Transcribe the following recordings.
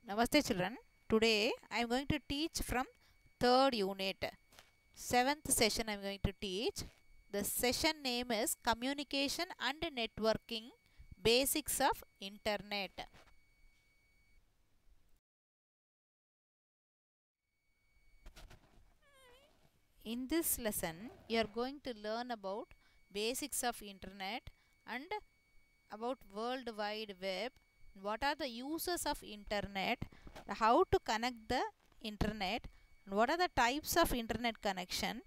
Namaste children. Today I am going to teach from third unit. Seventh session I am going to teach. The session name is Communication and Networking Basics of Internet. In this lesson you are going to learn about basics of Internet and about World Wide Web. What are the uses of Internet? How to connect the Internet? And what are the types of Internet connection?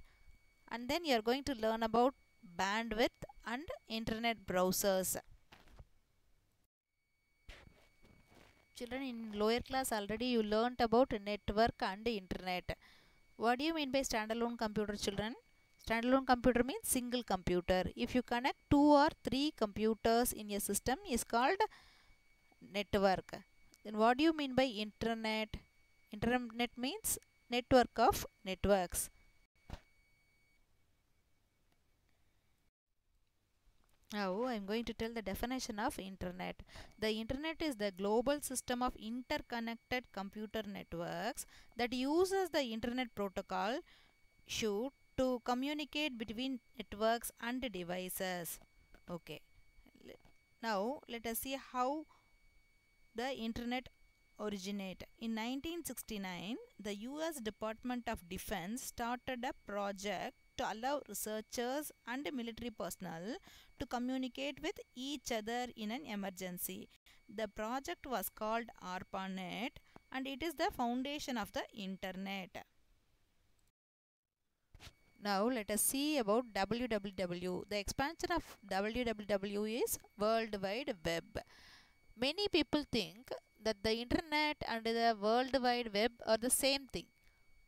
And then you are going to learn about bandwidth and Internet browsers. Children, in lower class already you learnt about network and Internet. What do you mean by standalone computer, children? Standalone computer means single computer. If you connect 2 or 3 computers in a system is called network. Then what do you mean by internet? Internet means network of networks. Now I am going to tell the definition of internet. The internet is the global system of interconnected computer networks that uses the internet protocol to communicate between networks and devices. Okay. Now let us see how the internet originate. In 1969, the US Department of Defense started a project to allow researchers and military personnel to communicate with each other in an emergency. The project was called ARPANET and it is the foundation of the internet. Now let us see about WWW. The expansion of WWW is World Wide Web. Many people think that the internet and the World Wide Web are the same thing.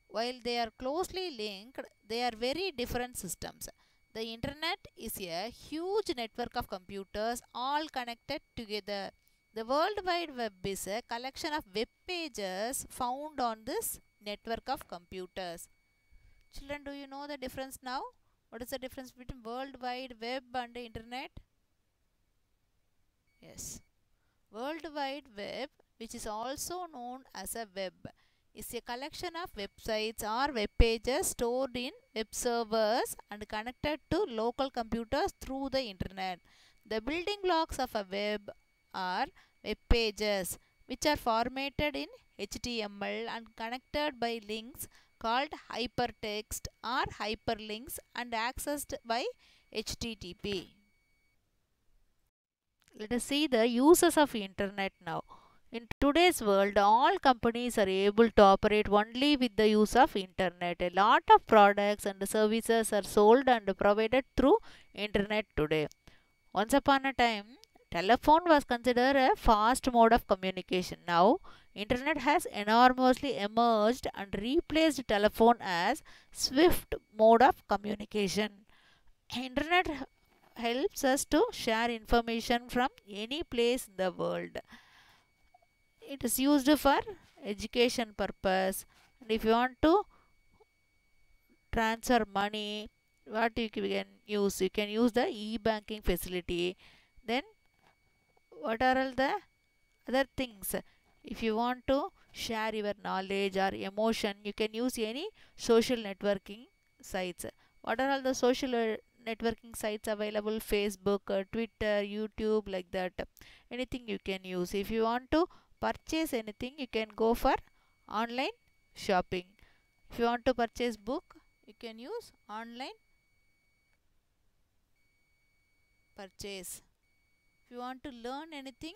While they are closely linked, they are very different systems. The internet is a huge network of computers all connected together. The World Wide Web is a collection of web pages found on this network of computers. Children, do you know the difference now? What is the difference between World Wide Web and the internet? Yes. World Wide Web, which is also known as a web, is a collection of websites or web pages stored in web servers and connected to local computers through the internet. The building blocks of a web are web pages, which are formatted in HTML and connected by links called hypertext or hyperlinks and accessed by HTTP. Let us see the uses of internet now. In today's world, all companies are able to operate only with the use of internet. A lot of products and services are sold and provided through internet today. Once upon a time, telephone was considered a fast mode of communication. Now, internet has enormously emerged and replaced telephone as swift mode of communication. Internet helps us to share information from any place in the world. It is used for education purpose, and if you want to transfer money, what you can use the e-banking facility. Then what are all the other things? If you want to share your knowledge or emotion, you can use any social networking sites. What are all the social networking sites available? Facebook, Twitter, YouTube, like that. Anything you can use. If you want to purchase anything, you can go for online shopping. If you want to purchase book, you can use online purchase. If you want to learn anything,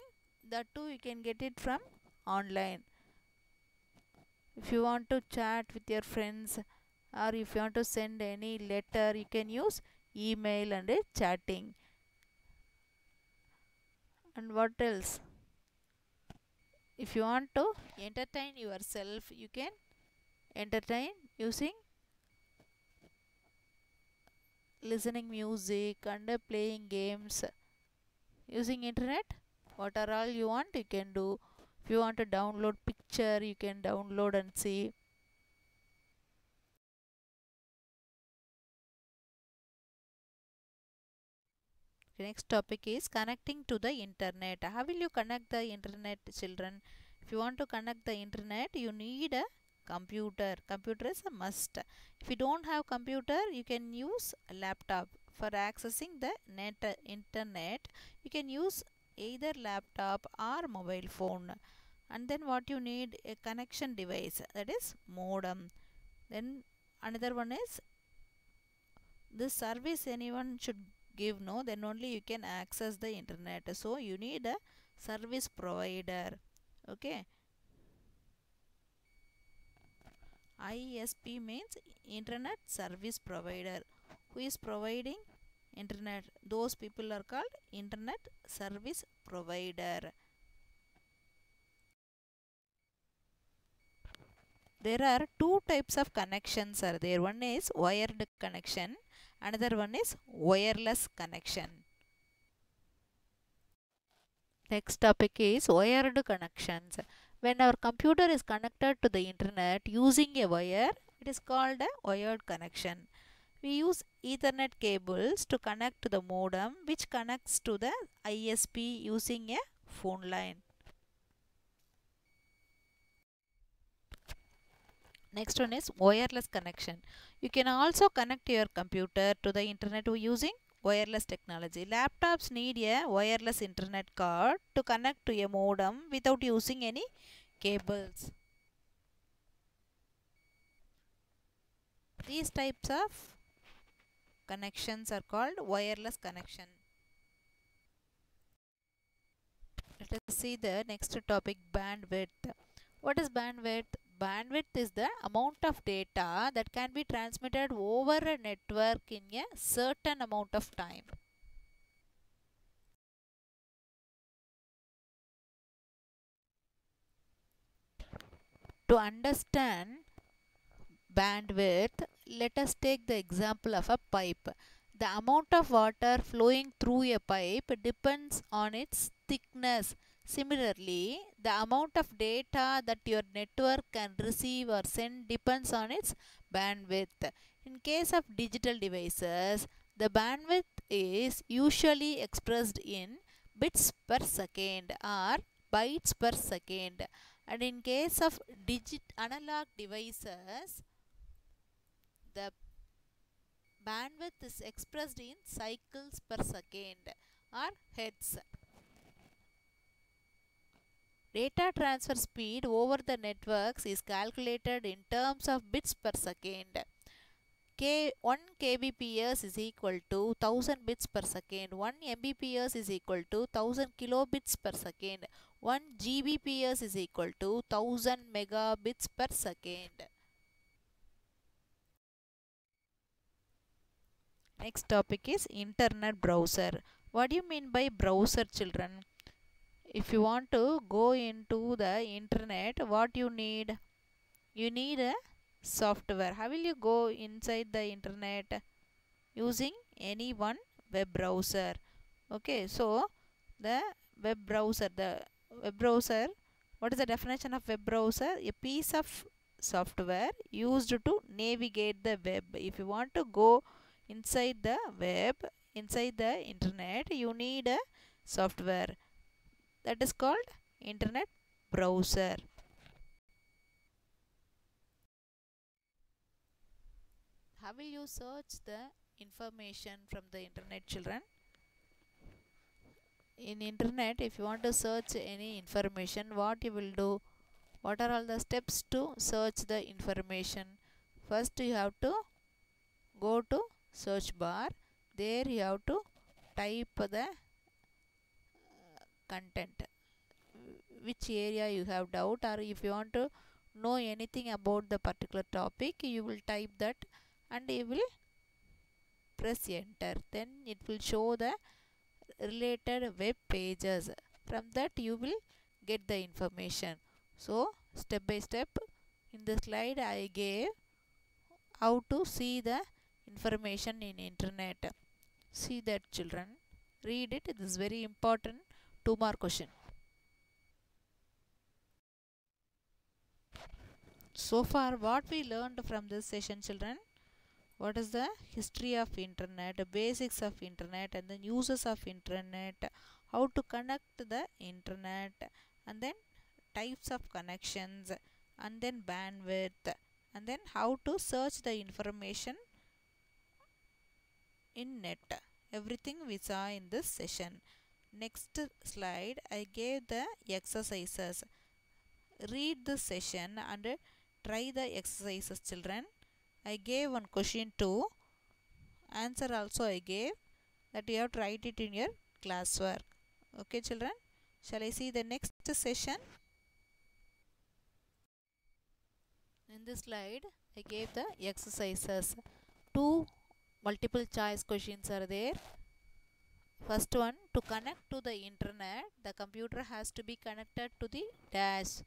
that too you can get it from online. If you want to chat with your friends or if you want to send any letter, you can use email and chatting. And what else? If you want to entertain yourself, you can entertain using listening music and playing games. Using internet, what are all you want, you can do. If you want to download picture, you can download and see. Next topic is connecting to the internet. How will you connect the internet, children? If you want to connect the internet, you need a computer. Computer is a must. If you don't have computer, you can use a laptop. For accessing the internet, you can use either laptop or mobile phone. And then what you need, a connection device, that is modem. Then another one is this service anyone should give, no, then only you can access the internet. So you need a service provider. Okay, ISP means internet service provider. Who is providing internet? Those people are called internet service provider. There are two types of connections are there. One is wired connection, another one is wireless connection. Next topic is wired connections. When our computer is connected to the internet using a wire, it is called a wired connection. We use Ethernet cables to connect to the modem, which connects to the ISP using a phone line. Next one is wireless connection. You can also connect your computer to the internet using wireless technology. Laptops need a wireless internet card to connect to a modem without using any cables. These types of connections are called wireless connection. Let us see the next topic, bandwidth. What is bandwidth? Bandwidth is the amount of data that can be transmitted over a network in a certain amount of time. To understand bandwidth, let us take the example of a pipe. The amount of water flowing through a pipe depends on its thickness. Similarly, the amount of data that your network can receive or send depends on its bandwidth. In case of digital devices, the bandwidth is usually expressed in bits per second or bytes per second. And in case of analog devices, the bandwidth is expressed in cycles per second or hertz. Data transfer speed over the networks is calculated in terms of bits per second. 1 kbps is equal to 1000 bits per second. 1 mbps is equal to 1000 kilobits per second. 1 gbps is equal to 1000 megabits per second. Next topic is internet browser. What do you mean by browser, children? If you want to go into the internet, what you need? You need a software. How will you go inside the internet? Using any one web browser. Okay, so the web browser, what is the definition of web browser? A piece of software used to navigate the web. If you want to go inside the web, inside the internet, you need a software. That is called internet browser. How will you search the information from the internet, children? In internet, if you want to search any information, what you will do? What are all the steps to search the information? First, you have to go to search bar. There you have to type the content, which area you have doubt, or if you want to know anything about the particular topic, you will type that and you will press enter. Then it will show the related web pages. From that you will get the information. So step by step in the slide I gave how to see the information in internet. See that, children. Read it. This is very important 2-mark question. So far what we learned from this session, children? What is the history of internet, the basics of internet, and then uses of internet, how to connect the internet, and then types of connections, and then bandwidth, and then how to search the information in net. Everything we saw in this session. Next slide, I gave the exercises. Read the session and try the exercises, children. I gave one question too. Answer also I gave, that you have to write it in your classwork. Okay, children. Shall I see the next session? In this slide, I gave the exercises. Two multiple choice questions are there. First one, to connect to the internet, the computer has to be connected to the dash.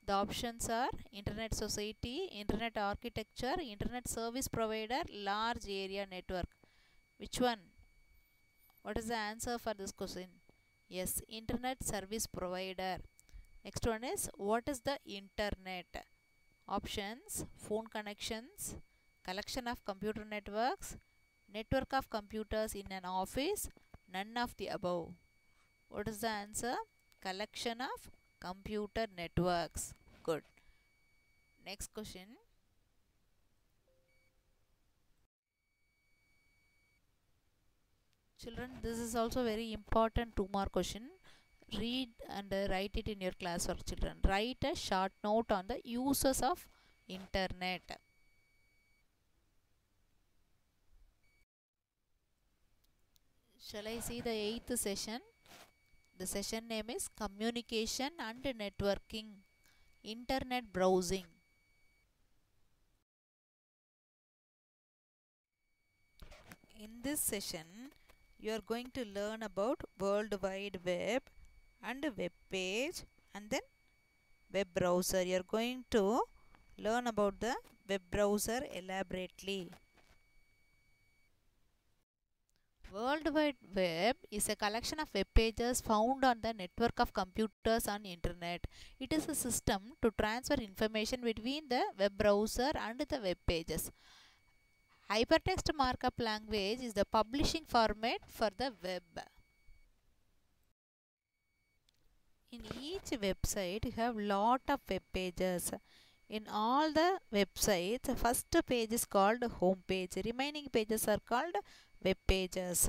The options are internet society, internet architecture, internet service provider, large area network. Which one? What is the answer for this question? Yes, internet service provider. Next one is, what is the internet? Options, phone connections, collection of computer networks, network of computers in an office, none of the above. What is the answer? Collection of computer networks. Good. Next question. Children, this is also very important 2 mark question. Read and write it in your class for children. Write a short note on the uses of internet. Shall I see the 8th session? The session name is Communication and Networking, Internet Browsing. In this session, you are going to learn about World Wide Web and web page and then web browser. You are going to learn about the web browser elaborately. World Wide Web is a collection of web pages found on the network of computers on internet. It is a system to transfer information between the web browser and the web pages. Hypertext markup language is the publishing format for the web. In each website, you have lot of web pages. In all the websites, first page is called home page. Remaining pages are called web pages.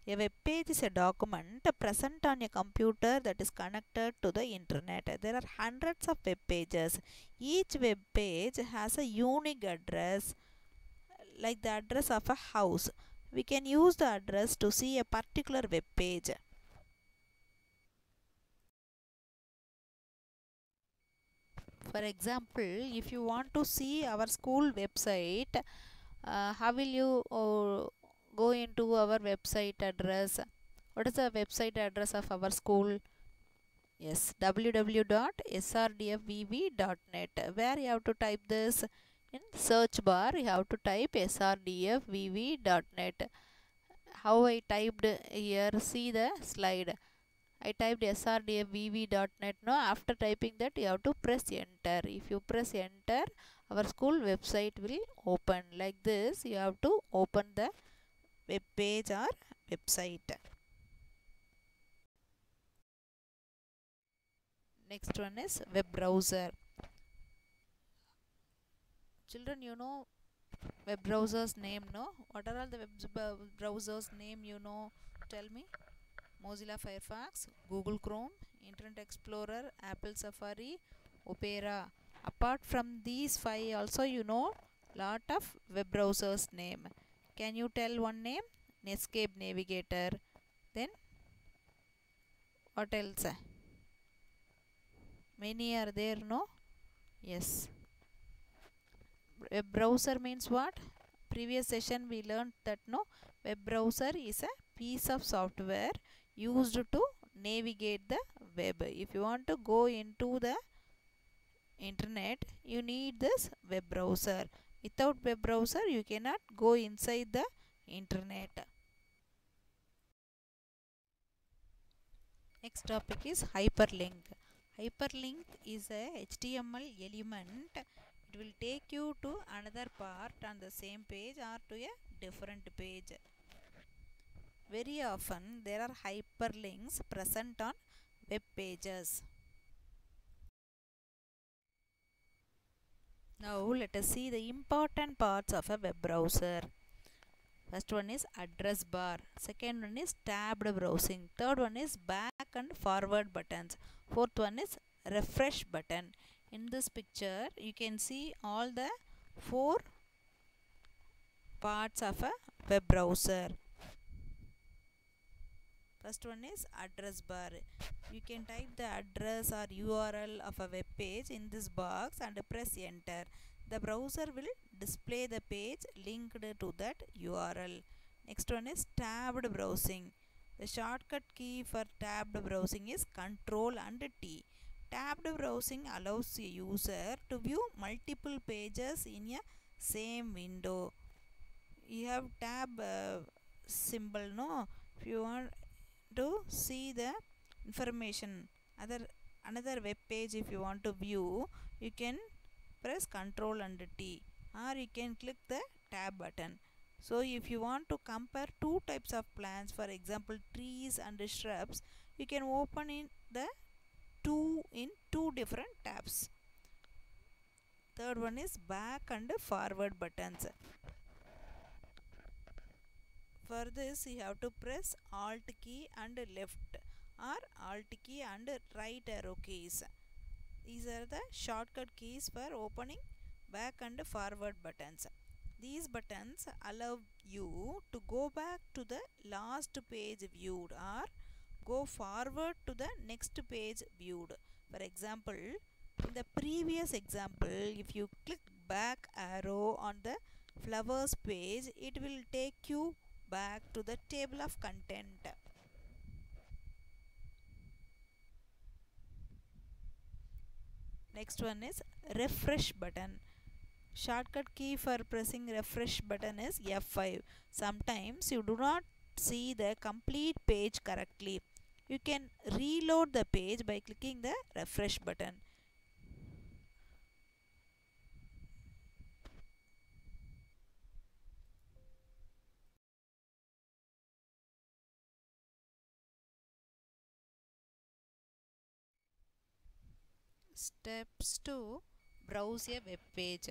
A web page is a document present on a computer that is connected to the internet. There are hundreds of web pages. Each web page has a unique address, like the address of a house. We can use the address to see a particular web page. For example, if you want to see our school website, how will you go into our website address? What is the website address of our school? Yes, www.srdfvv.net. Where you have to type this? In search bar, you have to type srdfvv.net. How I typed here? See the slide. I typed srdfvv.net. Now, after typing that, you have to press enter. If you press enter, our school website will open. Like this, you have to open the web page or website. Next one is web browser. Children, you know web browser's name, no? What are all the web browser's name you know? Tell me. Mozilla Firefox, Google Chrome, Internet Explorer, Apple Safari, Opera. Apart from these 5 also you know lot of web browsers name. Can you tell one name? Netscape Navigator. Then what else? Many are there, no? Yes. Web browser means what? Previous session we learned that no, web browser is a piece of software used to navigate the web. If you want to go into the internet, you need this web browser. Without web browser, you cannot go inside the internet. Next topic is hyperlink. Hyperlink is a HTML element. It will take you to another part on the same page or to a different page. Very often there are hyperlinks present on web pages. Now let us see the important parts of a web browser. First one is address bar. Second one is tabbed browsing. Third one is back and forward buttons. Fourth one is refresh button. In this picture you can see all the four parts of a web browser. First one is address bar. You can type the address or URL of a web page in this box and press enter. The browser will display the page linked to that URL. Next one is tabbed browsing. The shortcut key for tabbed browsing is Ctrl and T. Tabbed browsing allows a user to view multiple pages in a same window. You have tab symbol, no? If you want to see the information another web page, if you want to view, you can press Ctrl and T, or you can click the tab button. So if you want to compare two types of plants, for example trees and shrubs, you can open in two different tabs. Third one is back and forward buttons. For this you have to press Alt key and left, or Alt key and right arrow keys. These are the shortcut keys for opening back and forward buttons. These buttons allow you to go back to the last page viewed or go forward to the next page viewed. For example, in the previous example, if you click back arrow on the flowers page, it will take you back to the table of content. Next one is refresh button. Shortcut key for pressing refresh button is F5. Sometimes you do not see the complete page correctly. You can reload the page by clicking the refresh button. Steps to browse a web page.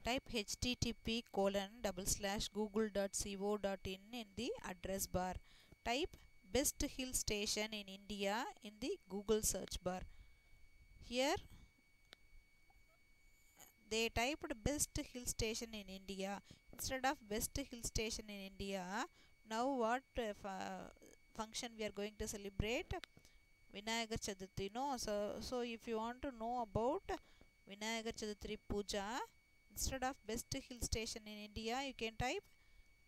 Type http://google.co.in in the address bar. Type best hill station in India in the Google search bar. Here they typed best hill station in India instead of best hill station in India. Now what function we are going to celebrate? Vinayagar Chaturthi, no? So if you want to know about Vinayagar Chaturthi Puja, instead of best hill station in India, you can type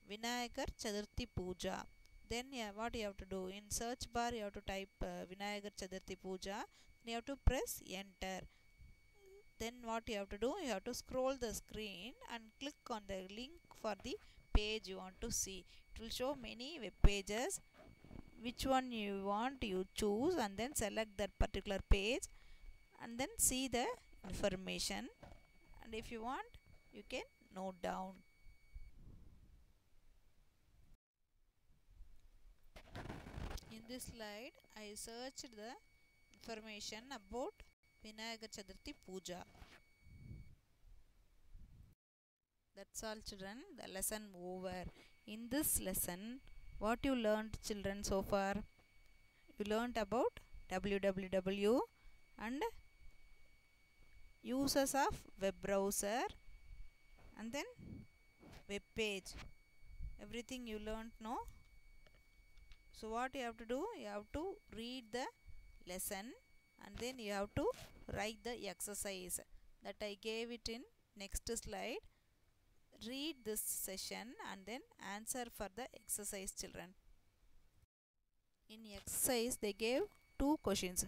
Vinayagar Chaturthi Puja. Then what you have to do? In search bar you have to type Vinayagar Chaturthi Puja. You have to press enter. Then what you have to do? You have to scroll the screen and click on the link for the page you want to see. It will show many web pages. Which one you want, you choose and then select that particular page and then see the information, and if you want you can note down. In this slide I searched the information about Vinayagar Chaturthi Puja. That's all children, the lesson over. In this lesson what you learned children so far? You learned about www and uses of web browser and then web page. Everything you learned, no? So what you have to do? You have to read the lesson and then you have to write the exercise that I gave it in next slide. Read this session and then answer for the exercise children. In exercise they gave two questions.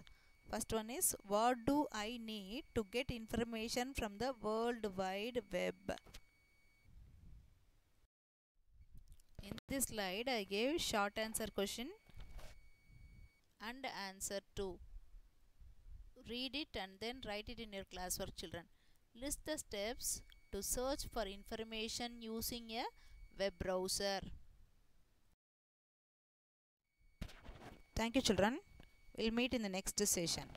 First one is, what do I need to get information from the World Wide Web? In this slide I gave short answer question and answer 2. Read it and then write it in your classwork children. List the steps to search for information using a web browser. Thank you children. We'll meet in the next session.